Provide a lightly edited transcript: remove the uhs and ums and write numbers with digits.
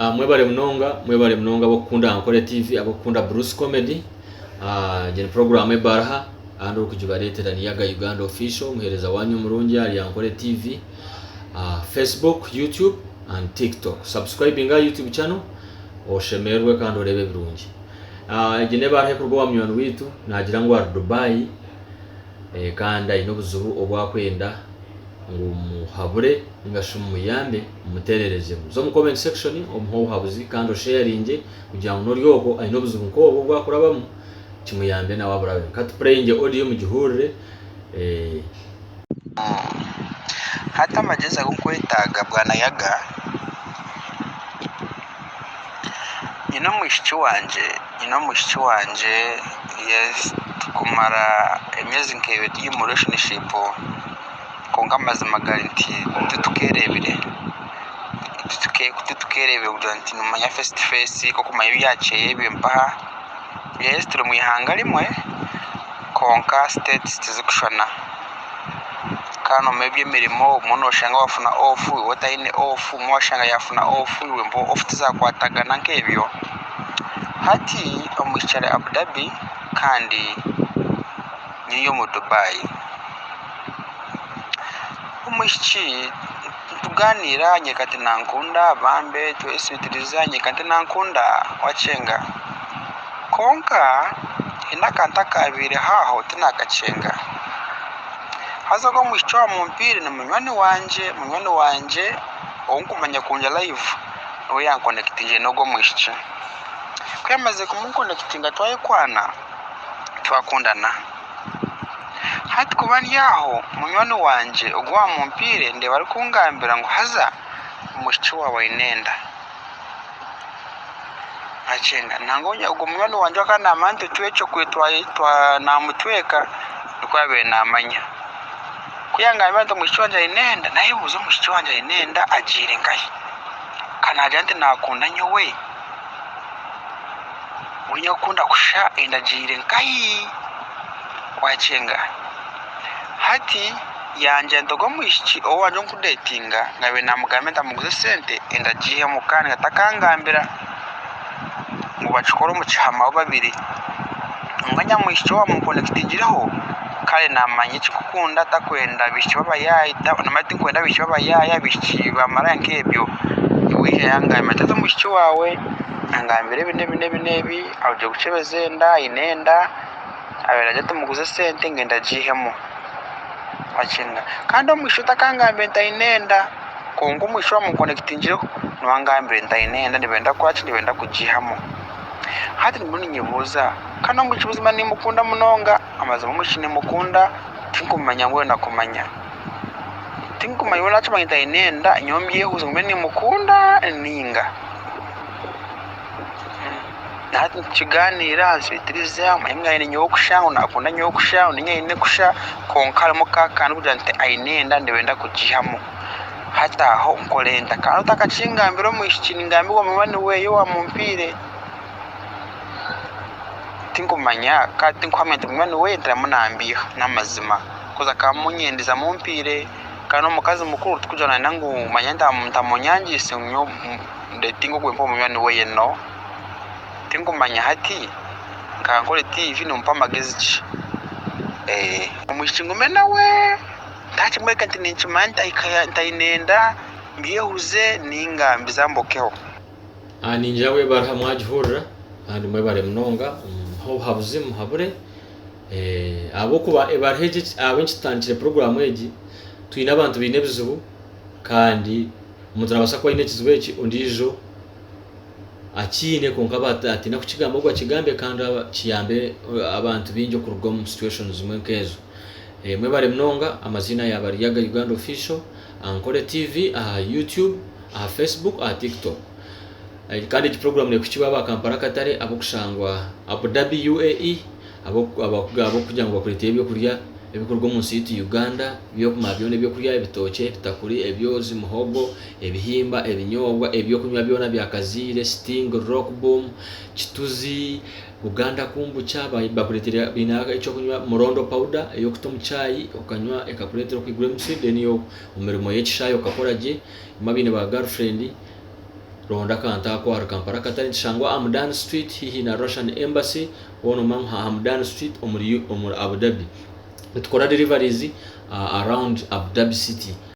mwebale mnonga abokunda Nkoreki TV abokunda Bruce Comedy je program Ebaruha ando kujibaretera ni Yaga Uganda official muhereza wanyu murungi ali Nkoreki TV Facebook, YouTube and TikTok. Subscribing our YouTube channel oshemerwe kandi orebe birungi. Je Ebaruha kurwa mnyano witu nagira ngo Dubai kandi ino buzubu obwakwenda ngo muhabure ngashumu muyambe muterereze zo mu comment section omuho habuzi kandi sharing kugira ngo noryoko ayino buzubu ko obwo kurabamo kimuyambe na waburabe kati playing audio mu gihurire hata mageza kukwetaga bwana Yaga ino mushiki wanje yes kumara emyezi nk'ebiri mu relationship konga mazima garanti tutukerebire udanti numanya face to face ko kumayo yaciye bimpa yes turi mu ihanga rimwe konka states tizikushana kano maybe mirimo umuntu oshanga wafuna off wotayine off mwashanga yafuna off wembo off tizakwatagana nkebyo hati omushare Abu Dhabi kandi niyo mu Dubai umushiki tuganira nyekati nankunda bambe twesitiriza nyekati nankunda wacenga konka inakanta kabiri haho tinakacenga haza ko mushwa mu mpire na munywani wanje onkumanya kunja live no yanconnectinge nogo mushiki kwemaze kumuconnectinga twayikwana twakundana hati kubani yaho munywani wanje ogwa mu mpire nde bari kungambira ngo haza mushiki wawe Enda acenga nangonya ugo munywani wanje akana amante twecho kwitwa namutweka kwabe namanya kuyanga ndo mushiki wanje Enda naye buzo mushiki wanje Enda ajire ngai kana ajante nakunda nyowe unya kunda kusha Enda jire ngai wacenga hati yanje ndogo mushiki owanje nkudatinga ngabe namugamenta muguze sente Enda jihe mukani gatakangambira ngo bacikoro mu cyama babiri nganya mushiki wa muconnectingiraho kale namanye kikukunda takwenda bishi baba yayita namati kwenda bishi baba yaya bishi bamara nkebyo wihe yanga matatu mushiki wawe angambire binebi aje gucebezenda Enda abera muguze sente ngenda jihemo wacenga kandi omushuta kangambenta Enda kongo musho mu connectingiraho nwangambire Enda ndibenda kwachi ndibenda kujihamo hati mbuni nyibuza kana muchibuzima ni mukunda munonga amaze mumushine mukunda tinkumanya ngo nakumanya tinkumanya wala chama Enda nyomye huzo mbeni mukunda ninga hati chiganira sitiriza mwinga ine nyokusha unakunda nyokusha uninga ine kusha konkala mukakana kujante Enda ndibenda kujihamo hata aho nkolenda kana utakachingambiro mushini ngambirwa mwani weyo wa mumpire tinkumanya kati nkwamenta mwani we ndra munambiyo namazima koza kamunyendiza mumpire kana mukazi mukuru tukujana nangu manyanda mtamonyanji sinyo ndetingo kwempo mwani we no tinkumanya hati Nkoreki TV numpa magezi umushingo mena we tachi mweka ntinchimanta ikaya Enda mbiyehuze ninga mbizambokeho ninjawe Ebaruha mwajihurira kandi mwebare mnonga ho habuze muhabure abo kuba Ebaruha abenshi tangire program eji twina abantu binebizubu kandi muturabasa ko ine kizwechi undijo akine konka batati na kuchigamba gwa kigambe kandi kiyambe abantu binjo kurugwa mu situations zimwe kezo mwebare mnonga amazina ya Eryeyangye Uganda official Nkoreki TV YouTube Facebook TikTok kandi iki program ne kuchibaba Kampala Katare abokushangwa Abu Dhabi UAE abo kugira ngo bakurite ibyo kurya ebikorwa mu site Uganda byo kumabyone byo kurya ebitoke bitakuri ebyozi muhogo ebihimba ebinyobwa ebyo kunywa byona byakazire Sting Rock Boom Chituzi Uganda kumbucha bakuletera binaka ico kunywa murondo powder yo kutomu chai okanywa ekakuletera kwigura mside niyo umirimo y'ekishayo kakoraje mabine ba girlfriend ronda kanta ko har Kampala katari shangwa Hamdan Street hihi na Russian Embassy wono mam Hamdan Street omuri Abu Dhabi tukora deliveries around Abu Dhabi city